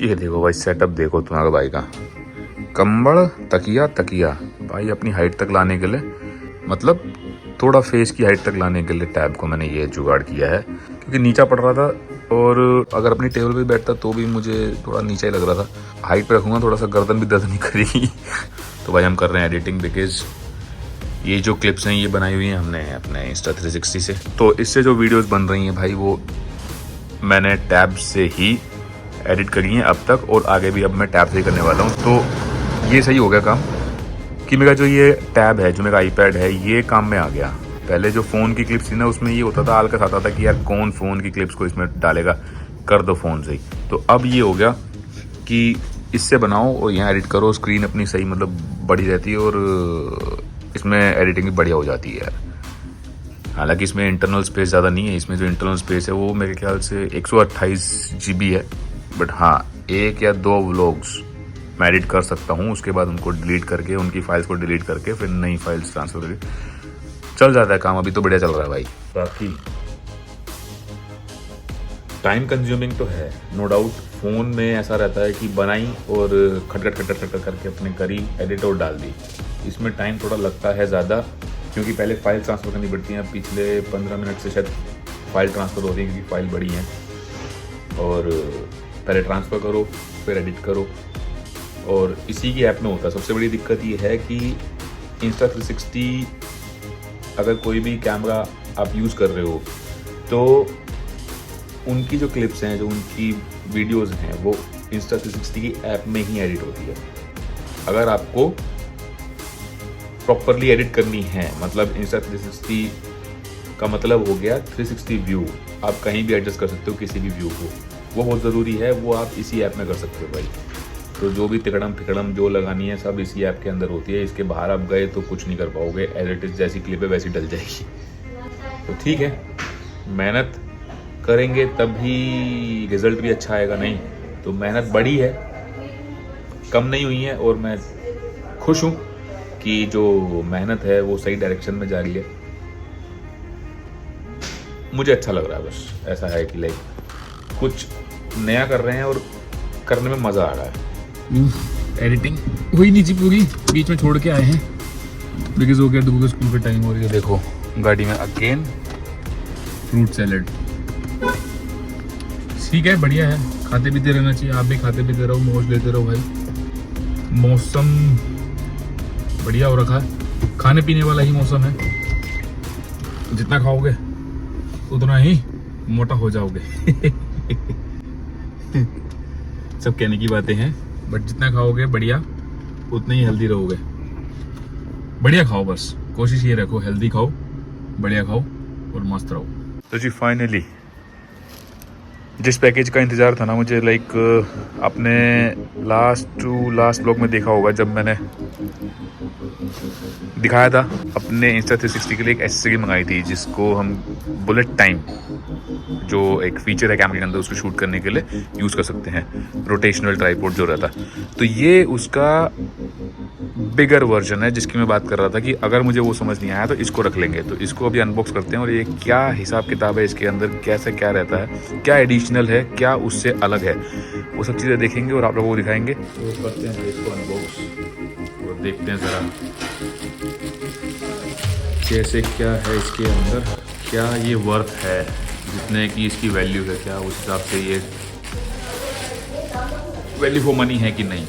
ये देखो भाई, सेटअप देखो तुम्हारे भाई का। कंबल, तकिया तकिया भाई अपनी हाइट तक लाने के लिए, मतलब थोड़ा फेस की हाइट तक लाने के लिए टैब को मैंने ये जुगाड़ किया है, क्योंकि नीचा पड़ रहा था और अगर अपनी टेबल पे बैठता तो भी मुझे थोड़ा नीचा ही लग रहा था। हाइट पे रखूँगा थोड़ा सा गर्दन भी दर्द नहीं करेगी। तो भाई हम कर रहे हैं एडिटिंग, बिकॉज ये जो क्लिप्स हैं ये बनाई हुई हैं हमने अपने इंस्टा 360 से। तो इससे जो वीडियोस बन रही हैं भाई वो मैंने टैब से ही एडिट करी हैं अब तक, और आगे भी अब मैं टैब से ही करने वाला हूँ। तो ये सही हो गया काम कि मेरा जो ये टैब है, जो मेरा आईपैड है, ये काम में आ गया। पहले जो फ़ोन की क्लिप्स थी ना, उसमें ये होता था, आलकस आता था कि यार कौन फ़ोन की क्लिप्स को इसमें डालेगा, कर दो फ़ोन से ही। तो अब ये हो गया कि इससे बनाओ और यहाँ एडिट करो, स्क्रीन अपनी सही मतलब बड़ी रहती है और इसमें एडिटिंग भी बढ़िया हो जाती है यार। हालांकि इसमें इंटरनल स्पेस ज़्यादा नहीं है, इसमें जो इंटरनल स्पेस है वो मेरे ख्याल से 128 GB है। बट हाँ, 1 या 2 व्लॉग्स मैं एडिट कर सकता हूँ, उसके बाद उनको डिलीट करके, उनकी फाइल्स को डिलीट करके फिर नई फाइल्स ट्रांसफ़र करके चल जाता है काम। अभी तो बढ़िया चल रहा है भाई। बाकी टाइम कंज्यूमिंग तो है नो डाउट। फ़ोन में ऐसा रहता है कि बनाई और खटखट खटखट खटखट करके अपने करी, एडिट और डाल दी। इसमें टाइम थोड़ा लगता है ज़्यादा, क्योंकि पहले फाइल ट्रांसफ़र करनी पड़ती है। पिछले 15 मिनट से शायद फाइल ट्रांसफ़र हो रही है, क्योंकि फाइल बड़ी हैं। और पहले ट्रांसफ़र करो फिर एडिट करो, और इसी की ऐप में होता है। सबसे बड़ी दिक्कत ये है कि इंस्टा 360 अगर कोई भी कैमरा आप यूज़ कर रहे हो तो उनकी जो क्लिप्स हैं, जो उनकी वीडियोस हैं, वो इंस्टा 360 की ऐप में ही एडिट होती है। अगर आपको प्रॉपरली एडिट करनी है, मतलब इंस्टा 360 का मतलब हो गया 360 व्यू, आप कहीं भी एडजस्ट कर सकते हो किसी भी व्यू को, वो बहुत ज़रूरी है। वो आप इसी ऐप में कर सकते हो भाई। तो जो भी तिकड़म फिकड़म जो लगानी है सब इसी ऐप के अंदर होती है। इसके बाहर आप गए तो कुछ नहीं कर पाओगे, एज इट इज़ जैसी क्लिप है वैसी डल जाएगी। तो ठीक है, मेहनत करेंगे तभी रिजल्ट भी अच्छा आएगा। नहीं तो मेहनत बड़ी है, कम नहीं हुई है, और मैं खुश हूँ कि जो मेहनत है वो सही डायरेक्शन में जा रही है। मुझे अच्छा लग रहा है, बस ऐसा है कि लाइक कुछ नया कर रहे हैं और करने में मज़ा आ रहा है। एडिटिंग हुई नहीं जी पूरी, बीच में छोड़ के आए हैं बिकॉज हो गया दुबू स्कूल का टाइम हो रही है। देखो गाड़ी में अगेन फ्रूट सैलेड ठीक है, बढ़िया है, खाते पीते रहना चाहिए। आप भी खाते पीते रहो, मौज लेते रहो भाई। मौसम बढ़िया हो रखा है, खाने पीने वाला ही मौसम है। जितना खाओगे उतना ही मोटा हो जाओगे। सब कहने की बातें हैं, बट जितना खाओगे बढ़िया उतना ही हेल्दी रहोगे। बढ़िया खाओ, बस कोशिश ये रखो हेल्दी खाओ, बढ़िया खाओ और मस्त रहो। तो जी फाइनली जिस पैकेज का इंतज़ार था ना मुझे, लाइक अपने लास्ट ब्लॉग में देखा होगा जब मैंने दिखाया था अपने इंस्टा 360 के लिए एक एसेसरी मंगाई थी, जिसको हम बुलेट टाइम, जो एक फीचर है कैमरे के अंदर, उसको शूट करने के लिए यूज़ कर सकते हैं, रोटेशनल ट्राइपॉड जो रहता। तो ये उसका बिगर वर्जन है जिसकी मैं बात कर रहा था कि अगर मुझे वो समझ नहीं आया तो इसको रख लेंगे। तो इसको अभी अनबॉक्स करते हैं और ये क्या हिसाब किताब है इसके अंदर, कैसे क्या रहता है, क्या एडिशनल है, क्या उससे अलग है, वो सब चीज़ें देखेंगे और आप लोगों को दिखाएंगे। तो करते हैं इसको अनबॉक्स और देखते हैं ज़रा कैसे क्या है इसके अंदर, क्या ये वर्थ है जितने की इसकी वैल्यू है, क्या उस हिसाब से ये वैल्यू फॉर मनी है कि नहीं।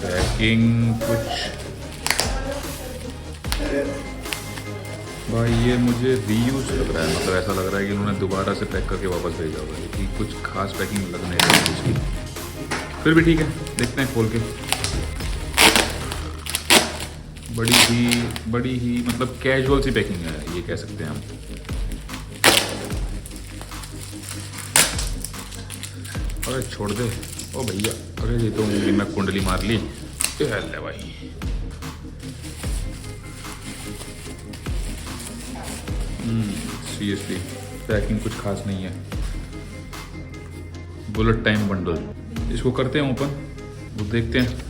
पैकिंग कुछ भाई ये मुझे रीयूज लग रहा है, मतलब ऐसा लग रहा है कि उन्होंने दोबारा से पैक करके वापस भेजा होगा, कि कुछ खास पैकिंग लगने है इसकी। फिर भी ठीक है, देखते हैं खोल के। बड़ी ही मतलब कैजुअल सी पैकिंग है ये कह सकते हैं हम। अरे छोड़ दे ओ भैया, अरे ये तो उंगली में कुंडली मार ली। ले भाई सीरियसली पैकिंग कुछ खास नहीं है। बुलेट टाइम बंडल, इसको करते हैं ओपन, वो देखते हैं।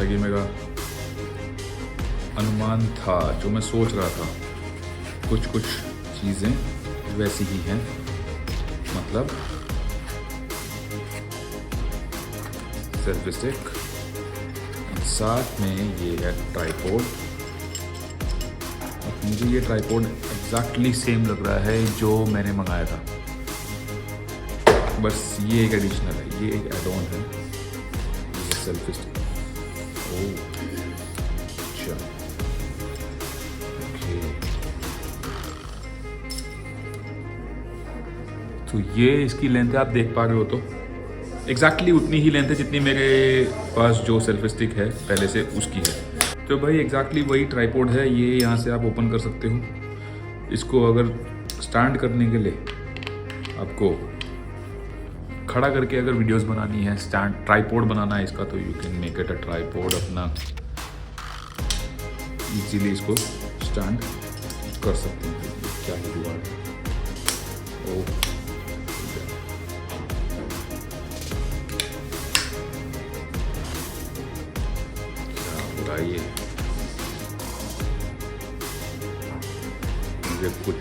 जैसा कि मेरा अनुमान था, जो मैं सोच रहा था, कुछ चीज़ें वैसी ही हैं। मतलब सेल्फी स्टिक, साथ में ये है ट्राइपॉड। मुझे ये ट्राइपॉड एग्जैक्टली सेम लग रहा है जो मैंने मंगाया था, बस ये एक एडिशनल है, ये एक एड ऑन है। ये सेल्फी स्टिक, ओह अच्छा, ओके। तो ये इसकी लेंथ है, आप देख पा रहे हो, तो एग्जैक्टली उतनी ही लेंथ है जितनी मेरे पास जो सेल्फी स्टिक है पहले से उसकी है। तो भाई एग्जैक्टली वही ट्राइपॉड है ये। यहाँ से आप ओपन कर सकते हो इसको। अगर स्टैंड करने के लिए आपको खड़ा करके अगर वीडियोस बनानी है, स्टैंड ट्राइपॉड बनाना है इसका, तो you can make it a tripod. अपना इजीली इसको स्टैंड कर सकते हैं। क्या ही जुगाड़ है। ओह, ये मुझे कुछ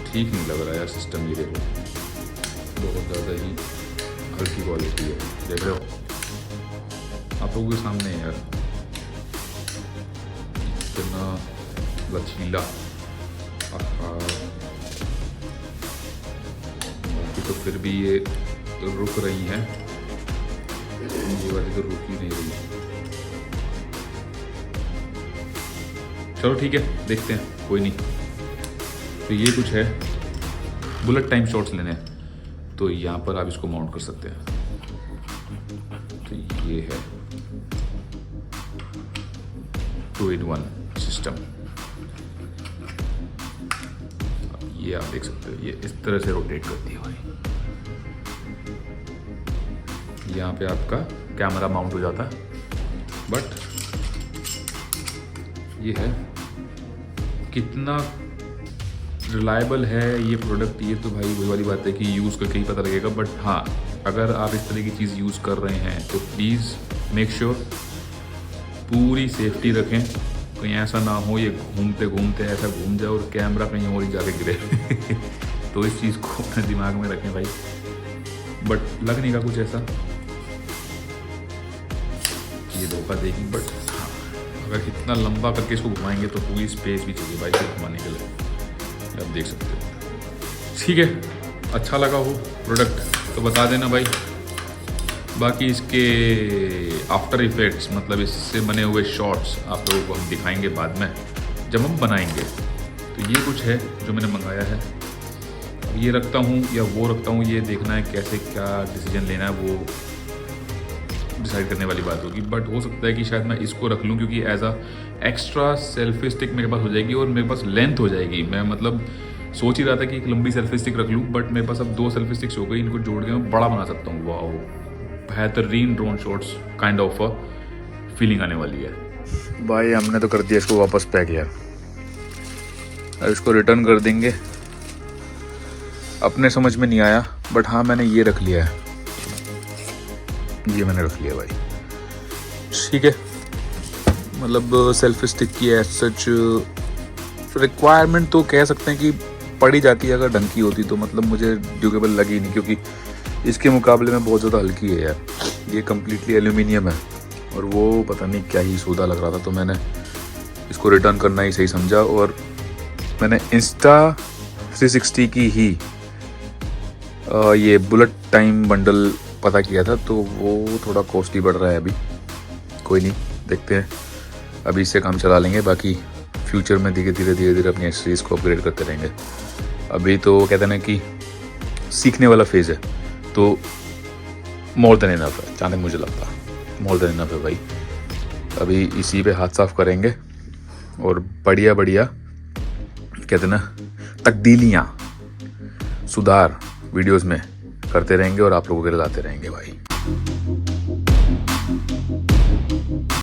ठीक नहीं लग रहा है यार सिस्टम। ये देखो, बहुत ज़्यादा ही हल्की क्वालिटी है, देख रहे हो आप लोगों के सामने यार, इतना लचीला। बाकी तो फिर भी ये रुक रही हैं, ये वाली तो रुक ही नहीं रही। चलो ठीक है, देखते हैं, कोई नहीं। तो ये कुछ है, बुलेट टाइम शॉट्स लेने हैं तो यहाँ पर आप इसको माउंट कर सकते हैं। तो ये है 2-in-1 सिस्टम। ये आप देख सकते हो, ये इस तरह से रोटेट करती है भाई। यहाँ पे आपका कैमरा माउंट हो जाता है। बट ये है, कितना रिलायबल है ये प्रोडक्ट, ये तो भाई वही वाली बात है कि यूज़ करके ही पता लगेगा। बट हाँ, अगर आप इस तरह की चीज़ यूज़ कर रहे हैं तो प्लीज़ मेक श्योर पूरी सेफ्टी रखें। कहीं ऐसा ना हो ये घूमते घूमते ऐसा घूम जाए और कैमरा कहीं और ही जाके गिरे। तो इस चीज़ को अपने दिमाग में रखें भाई। बट लग नहीं का कुछ ऐसा, ये धोखा देगी। बट हाँ, अगर इतना लंबा करके इसको घुमाएंगे तो पूरी स्पेस भी चाहिए बाइक को घुमाने के लिए, आप देख सकते हो। ठीक है, अच्छा लगा हो प्रोडक्ट तो बता देना भाई। बाकी इसके आफ्टर इफेक्ट्स, मतलब इससे बने हुए शॉट्स आप लोगों को हम दिखाएंगे बाद में जब हम बनाएंगे। तो ये कुछ है जो मैंने मंगाया है। अब ये रखता हूँ या वो रखता हूँ, ये देखना है कैसे क्या डिसीजन लेना है, वो डिसाइड करने वाली बात होगी। बट हो सकता है कि शायद मैं इसको रख लूँ, क्योंकि as a extra selfie stick मेरे पास हो जाएगी और मेरे पास लेंथ हो जाएगी। मैं मतलब सोच ही रहा था कि एक लंबी सेल्फी स्टिक रख लूँ, बट मेरे पास अब 2 सेल्फी स्टिक्स हो गई। इनको जोड़ के मैं बड़ा बना सकता हूँ। वाओ, बेहतरीन drone shots kind of a feeling आने वाली है भाई। हमने तो कर दिया इसको वापस पैक यार, अब इसको रिटर्न कर देंगे। अपने समझ में नहीं आया, बट हाँ मैंने ये रख लिया है, ये मैंने रख लिया भाई। ठीक है, मतलब सेल्फी स्टिक की एज सच रिक्वायरमेंट तो कह सकते हैं कि पड़ ही जाती है अगर ढंग की होती तो। मतलब मुझे ड्यूरेबल लगी नहीं, क्योंकि इसके मुकाबले में बहुत ज़्यादा हल्की है यार। ये कम्प्लीटली एल्यूमिनियम है और वो पता नहीं क्या ही सौदा लग रहा था, तो मैंने इसको रिटर्न करना ही सही समझा। और मैंने Insta360 की ही ये बुलेट टाइम बंडल पता किया था, तो वो थोड़ा कॉस्टली बढ़ रहा है अभी। कोई नहीं, देखते हैं, अभी इससे काम चला लेंगे। बाकी फ्यूचर में धीरे धीरे अपनी एक्सेसरीज को अपग्रेड करते रहेंगे। अभी तो कहते हैं ना कि सीखने वाला फेज़ है, तो मोर देन इनफ है, जहाँ तक मुझे लगता है मोर देन इनफ है भाई। अभी इसी पे हाथ साफ करेंगे और बढ़िया कहते हैं ना तब्दीलियाँ, सुधार वीडियोस में करते रहेंगे और आप लोगों के लिए लाते रहेंगे भाई।